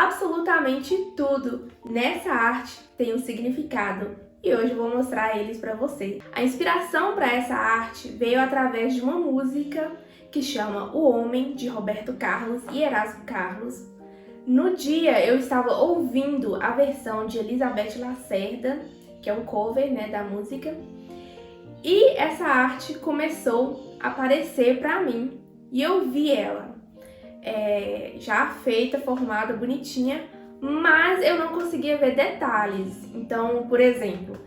Absolutamente tudo nessa arte tem um significado e hoje eu vou mostrar eles para você. A inspiração para essa arte veio através de uma música que chama O Homem, de Roberto Carlos e Erasmo Carlos. No dia eu estava ouvindo a versão de Elizabeth Lacerda, que é um cover, da música, e essa arte começou a aparecer para mim e eu vi ela já feita, formada, bonitinha, mas eu não conseguia ver detalhes. Então, por exemplo,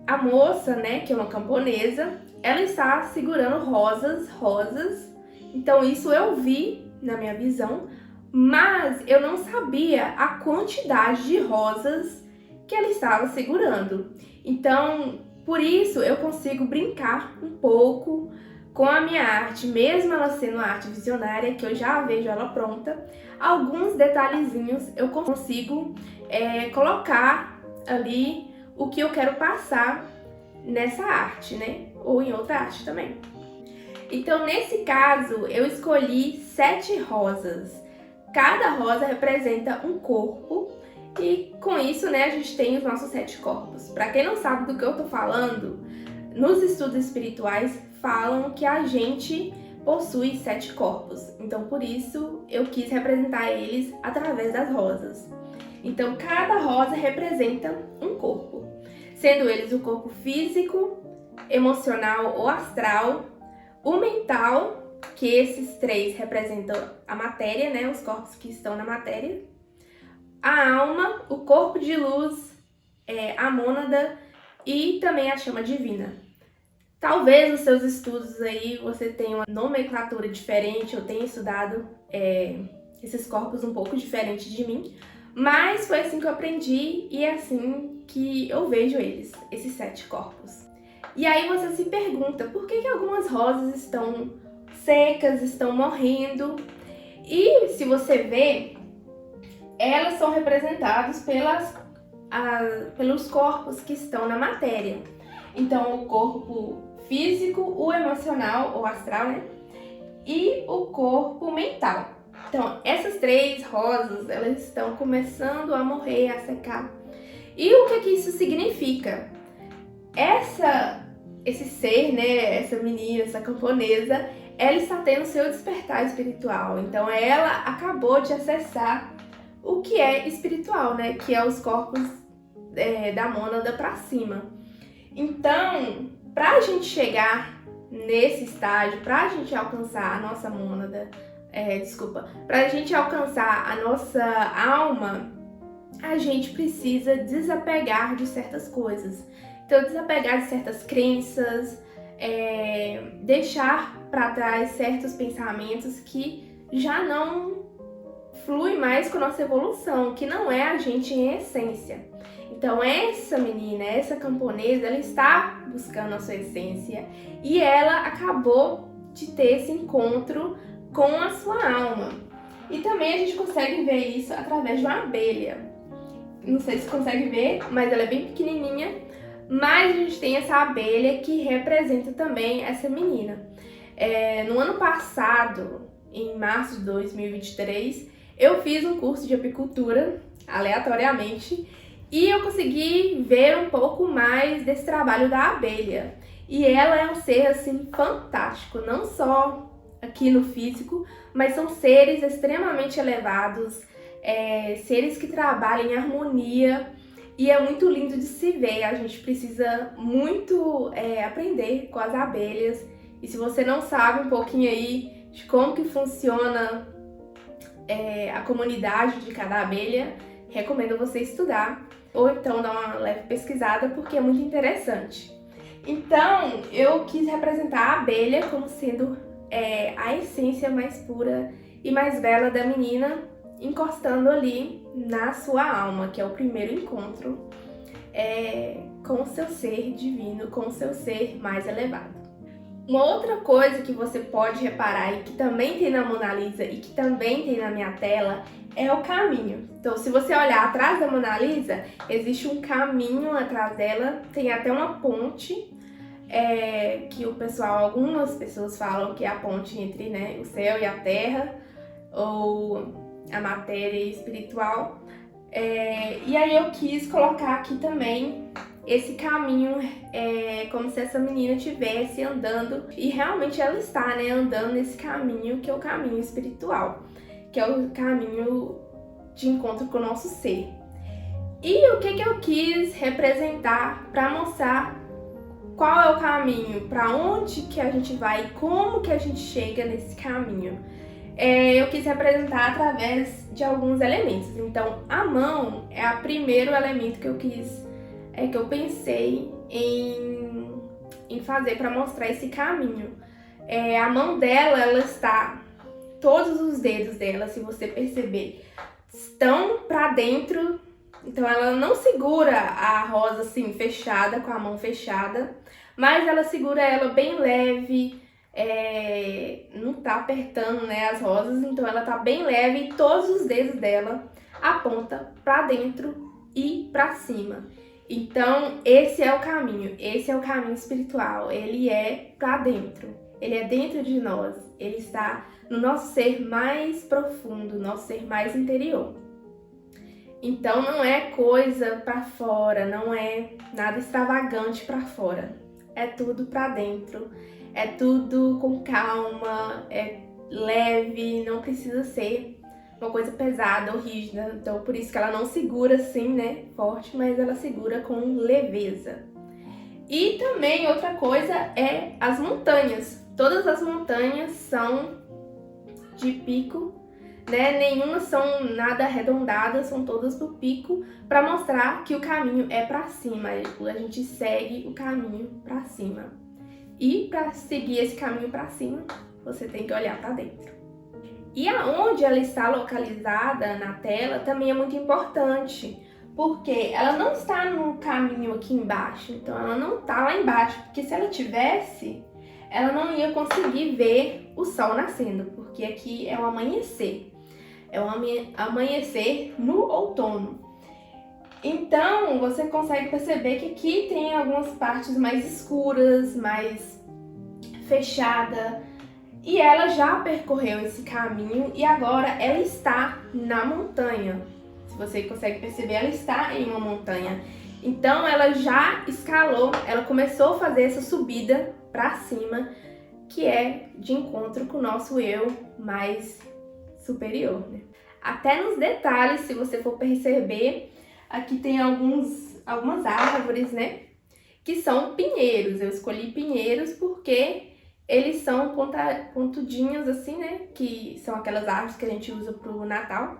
a moça, que é uma camponesa, ela está segurando rosas, então isso eu vi na minha visão, mas eu não sabia a quantidade de rosas que ela estava segurando. Então, por isso eu consigo brincar um pouco com a minha arte, mesmo ela sendo uma arte visionária, que eu já vejo ela pronta, alguns detalhezinhos eu consigo colocar ali o que eu quero passar nessa arte, ou em outra arte também. Então, nesse caso, eu escolhi 7 rosas. Cada rosa representa um corpo e com isso, a gente tem os nossos 7 corpos. Para quem não sabe do que eu tô falando, nos estudos espirituais falam que a gente possui 7 corpos. Então, por isso, eu quis representar eles através das rosas. Então, cada rosa representa um corpo, sendo eles o corpo físico, emocional ou astral, o mental, que esses 3 representam a matéria, os corpos que estão na matéria, a alma, o corpo de luz, a mônada e também a chama divina. Talvez nos seus estudos aí você tenha uma nomenclatura diferente, eu tenha estudado esses corpos um pouco diferente de mim, mas foi assim que eu aprendi e é assim que eu vejo eles, esses 7 corpos. E aí você se pergunta, por que algumas rosas estão secas, estão morrendo? E se você vê, elas são representadas pelos corpos que estão na matéria. Então, o corpo físico, o emocional ou astral, e o corpo mental. Então, essas 3 rosas, elas estão começando a morrer, a secar. E o que isso significa? Esse ser, essa menina, essa camponesa, ela está tendo seu despertar espiritual. Então, ela acabou de acessar o que é espiritual, que é os corpos da mônada para cima. Então, para a gente chegar nesse estágio, para a gente alcançar a nossa mônada, para a gente alcançar a nossa alma, a gente precisa desapegar de certas coisas. Então, desapegar de certas crenças, deixar para trás certos pensamentos que já não fluem mais com a nossa evolução, que não é a gente em essência. Então, essa menina, essa camponesa, ela está buscando a sua essência e ela acabou de ter esse encontro com a sua alma. E também a gente consegue ver isso através de uma abelha. Não sei se consegue ver, mas ela é bem pequenininha. Mas a gente tem essa abelha que representa também essa menina. No ano passado, em março de 2023, eu fiz um curso de apicultura, aleatoriamente, e eu consegui ver um pouco mais desse trabalho da abelha. E ela é um ser, assim, fantástico, não só aqui no físico, mas são seres extremamente elevados, seres que trabalham em harmonia, e é muito lindo de se ver. A gente precisa muito aprender com as abelhas. E se você não sabe um pouquinho aí de como que funciona a comunidade de cada abelha, recomendo você estudar ou então dar uma leve pesquisada, porque é muito interessante. Então, eu quis representar a abelha como sendo a essência mais pura e mais bela da menina, encostando ali na sua alma, que é o primeiro encontro com o seu ser divino, com o seu ser mais elevado. Uma outra coisa que você pode reparar e que também tem na Mona Lisa e que também tem na minha tela é o caminho. Então, se você olhar atrás da Mona Lisa, existe um caminho atrás dela, tem até uma ponte que algumas pessoas falam que é a ponte entre o céu e a terra, ou a matéria espiritual. E aí eu quis colocar aqui também esse caminho, como se essa menina estivesse andando, e realmente ela está, né, andando nesse caminho que é o caminho espiritual, que é o caminho de encontro com o nosso ser. E o que eu quis representar para mostrar qual é o caminho, para onde que a gente vai, como que a gente chega nesse caminho. Eu quis representar através de alguns elementos. Então, a mão é o primeiro elemento que eu quis, que eu pensei em fazer para mostrar esse caminho. A mão dela, ela está, todos os dedos dela, se você perceber, estão para dentro. Então ela não segura a rosa assim fechada, com a mão fechada, mas ela segura ela bem leve, não tá apertando, né, as rosas, então ela tá bem leve e todos os dedos dela apontam para dentro e para cima. Então esse é o caminho espiritual, ele é para dentro, ele é dentro de nós, ele está no nosso ser mais profundo, nosso ser mais interior. Então não é coisa para fora, não é nada extravagante para fora. É tudo para dentro, é tudo com calma, é leve, não precisa ser uma coisa pesada ou rígida. Então por isso que ela não segura assim, né, forte, mas ela segura com leveza. E também outra coisa é as montanhas. Todas as montanhas são de pico, né? Nenhuma são nada arredondadas, são todas do pico, para mostrar que o caminho é para cima. A gente segue o caminho para cima. E para seguir esse caminho para cima, você tem que olhar para dentro. E aonde ela está localizada na tela também é muito importante, porque ela não está no caminho aqui embaixo, então ela não está lá embaixo, porque se ela tivesse, ela não ia conseguir ver o sol nascendo, porque aqui é o amanhecer. É o amanhecer no outono. Então, você consegue perceber que aqui tem algumas partes mais escuras, mais fechada. E ela já percorreu esse caminho e agora ela está na montanha. Se você consegue perceber, ela está em uma montanha. Então, ela já escalou, ela começou a fazer essa subida para cima, que é de encontro com o nosso eu mais superior, né? Até nos detalhes, se você for perceber, aqui tem algumas árvores, né, que são pinheiros. Eu escolhi pinheiros porque eles são pontudinhos assim, né, que são aquelas árvores que a gente usa pro Natal,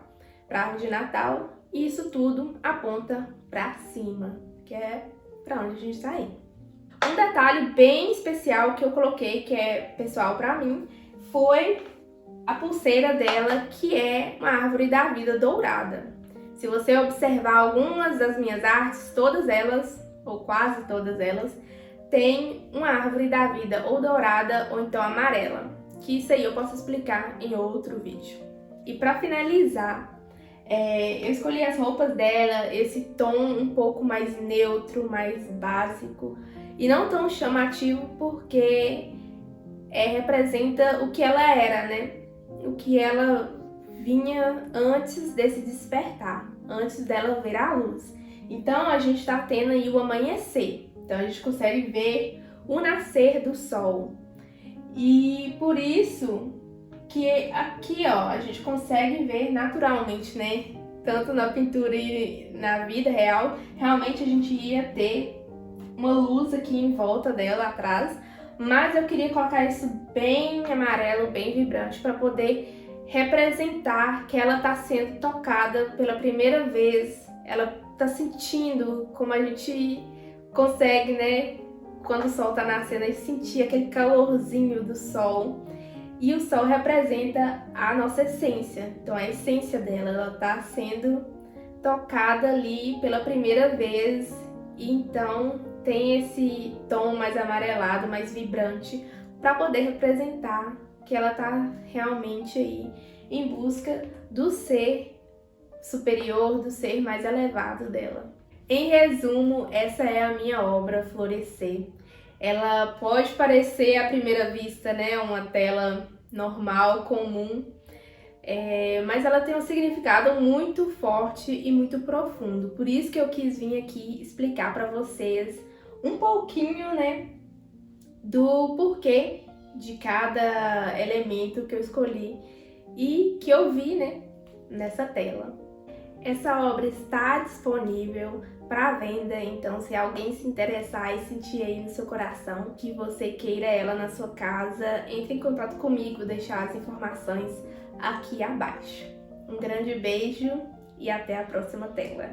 pra árvore de Natal, e isso tudo aponta pra cima, que é pra onde a gente tá indo. Um detalhe bem especial que eu coloquei, que é pessoal pra mim, foi a pulseira dela, que é uma árvore da vida dourada. Se você observar algumas das minhas artes, todas elas, ou quase todas elas, tem uma árvore da vida ou dourada ou então amarela, que isso aí eu posso explicar em outro vídeo. E para finalizar, eu escolhi as roupas dela, esse tom um pouco mais neutro, mais básico e não tão chamativo, porque representa o que ela era, né? O que ela vinha antes desse despertar, antes dela ver a luz. Então a gente está tendo aí o amanhecer, então a gente consegue ver o nascer do sol. E por isso que aqui, ó, a gente consegue ver naturalmente, né? Tanto na pintura e na vida real, realmente a gente ia ter uma luz aqui em volta dela, atrás, mas eu queria colocar isso bem amarelo, bem vibrante, para poder representar que ela está sendo tocada pela primeira vez, ela está sentindo como a gente consegue, né, quando o sol está nascendo, a gente sentir aquele calorzinho do sol. E o sol representa a nossa essência, então a essência dela, ela está sendo tocada ali pela primeira vez, e então tem esse tom mais amarelado, mais vibrante, para poder representar que ela está realmente aí em busca do ser superior, do ser mais elevado dela. Em resumo, essa é a minha obra, Florescer. Ela pode parecer à primeira vista, né, uma tela normal, comum, mas ela tem um significado muito forte e muito profundo. Por isso que eu quis vir aqui explicar para vocês um pouquinho, né, do porquê de cada elemento que eu escolhi e que eu vi, né, nessa tela. Essa obra está disponível para venda, então se alguém se interessar e sentir aí no seu coração que você queira ela na sua casa, entre em contato comigo, deixar as informações aqui abaixo. Um grande beijo e até a próxima tela.